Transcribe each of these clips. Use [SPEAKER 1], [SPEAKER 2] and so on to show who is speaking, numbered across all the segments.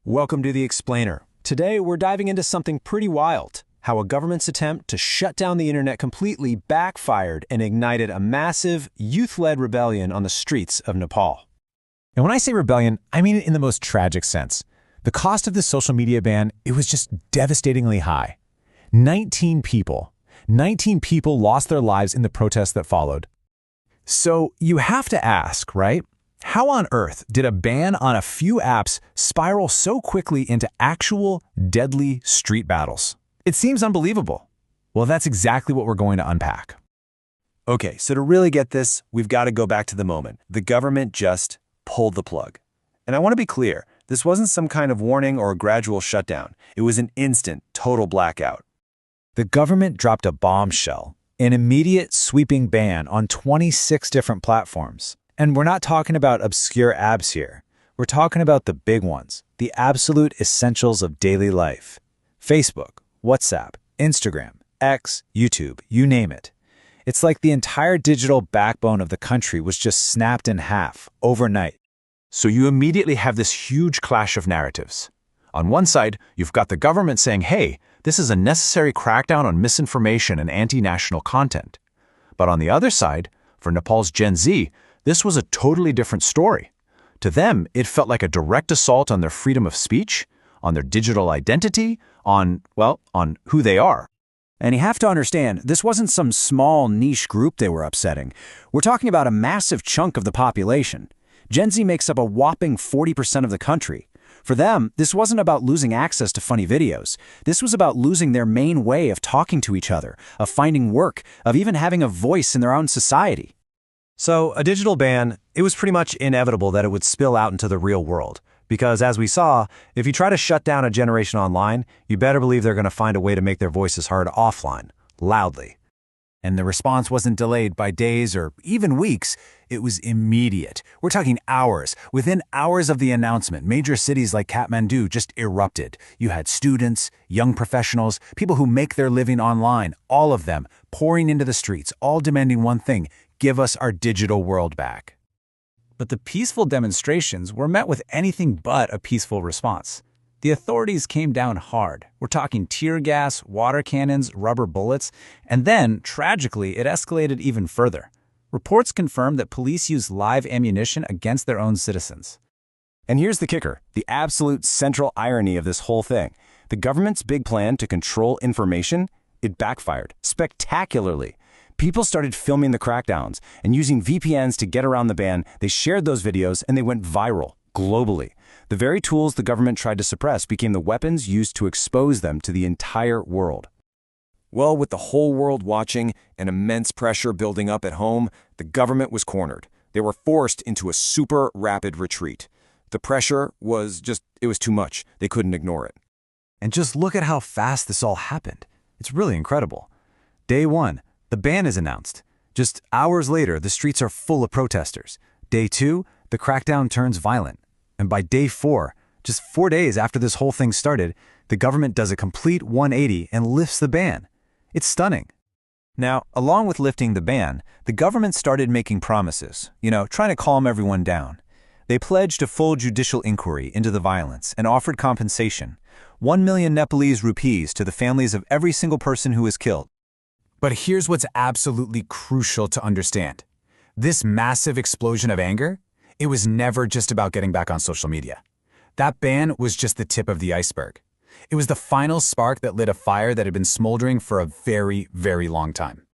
[SPEAKER 1] Welcome to The Explainer. Today, we're diving into something pretty wild: how a government's attempt to shut down the internet completely backfired and ignited a massive, youth-led rebellion on the streets of Nepal.
[SPEAKER 2] And when I say rebellion, I mean it in the most tragic sense. The cost of this social media ban, it was just devastatingly high. 19 people lost their lives in the protests that followed. So you have to ask, right? How on earth did a ban on a few apps spiral so quickly into actual, deadly street battles? It seems unbelievable. Well, that's exactly what we're going to unpack.
[SPEAKER 1] Okay, so to really get this, we've got to go back to the moment. The government just pulled the plug. And I want to be clear, this wasn't some kind of warning or a gradual shutdown. It was an instant, total blackout.
[SPEAKER 2] The government dropped a bombshell, an immediate sweeping ban on 26 different platforms. And we're not talking about obscure apps here. We're talking about the big ones, the absolute essentials of daily life. Facebook, WhatsApp, Instagram, X, YouTube, you name it. It's like the entire digital backbone of the country was just snapped in half overnight.
[SPEAKER 3] So you immediately have this huge clash of narratives. On one side, you've got the government saying, hey, this is a necessary crackdown on misinformation and anti-national content. But on the other side, for Nepal's Gen Z, this was a totally different story. To them, it felt like a direct assault on their freedom of speech, on their digital identity, on who they are.
[SPEAKER 4] And you have to understand, this wasn't some small niche group they were upsetting. We're talking about a massive chunk of the population. Gen Z makes up a whopping 40% of the country. For them, this wasn't about losing access to funny videos. This was about losing their main way of talking to each other, of finding work, of even having a voice in their own society.
[SPEAKER 1] So a digital ban, it was pretty much inevitable that it would spill out into the real world. Because as we saw, if you try to shut down a generation online, you better believe they're going to find a way to make their voices heard offline, loudly.
[SPEAKER 2] And the response wasn't delayed by days or even weeks. It was immediate. We're talking hours. Within hours of the announcement, major cities like Kathmandu just erupted. You had students, young professionals, people who make their living online, all of them pouring into the streets, all demanding one thing: give us our digital world back. But the peaceful demonstrations were met with anything but a peaceful response. The authorities came down hard. We're talking tear gas, water cannons, rubber bullets, and then, tragically, it escalated even further. Reports confirmed that police used live ammunition against their own citizens.
[SPEAKER 1] And here's the kicker, the absolute central irony of this whole thing. The government's big plan to control information, it backfired spectacularly. People started filming the crackdowns and using VPNs to get around the ban. They shared those videos and they went viral, globally. The very tools the government tried to suppress became the weapons used to expose them to the entire world. Well, with the whole world watching and immense pressure building up at home, the government was cornered. They were forced into a super rapid retreat. The pressure was it was too much. They couldn't ignore it.
[SPEAKER 2] And just look at how fast this all happened. It's really incredible. Day 1. The ban is announced. Just hours later, the streets are full of protesters. Day 2, the crackdown turns violent. And by day 4, just 4 days after this whole thing started, the government does a complete 180 and lifts the ban. It's stunning. Now, along with lifting the ban, the government started making promises, trying to calm everyone down. They pledged a full judicial inquiry into the violence and offered compensation, 1 million Nepalese rupees to the families of every single person who was killed. But here's what's absolutely crucial to understand. This massive explosion of anger, it was never just about getting back on social media. That ban was just the tip of the iceberg. It was the final spark that lit a fire that had been smoldering for a very, very long time.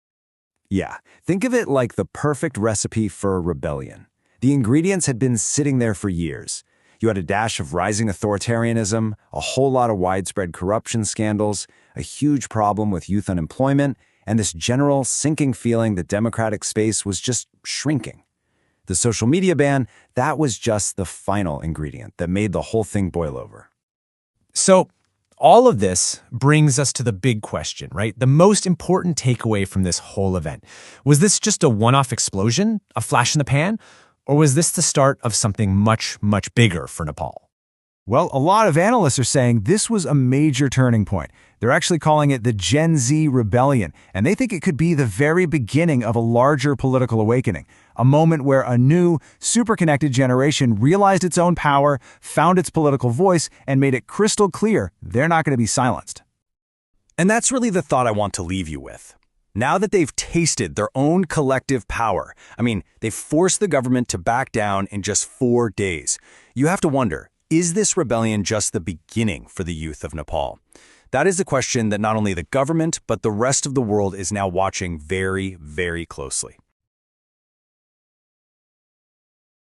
[SPEAKER 1] Yeah, think of it like the perfect recipe for a rebellion. The ingredients had been sitting there for years. You had a dash of rising authoritarianism, a whole lot of widespread corruption scandals, a huge problem with youth unemployment, and this general sinking feeling that democratic space was just shrinking. The social media ban, that was just the final ingredient that made the whole thing boil over.
[SPEAKER 2] So, all of this brings us to the big question, right? The most important takeaway from this whole event. Was this just a one-off explosion, a flash in the pan? Or was this the start of something much, much bigger for Nepal? Well, a lot of analysts are saying this was a major turning point. They're actually calling it the Gen Z rebellion, and they think it could be the very beginning of a larger political awakening, a moment where a new, super-connected generation realized its own power, found its political voice, and made it crystal clear they're not going to be silenced.
[SPEAKER 1] And that's really the thought I want to leave you with. Now that they've tasted their own collective power, they've forced the government to back down in just 4 days, you have to wonder, is this rebellion just the beginning for the youth of Nepal? That is a question that not only the government, but the rest of the world is now watching very, very closely.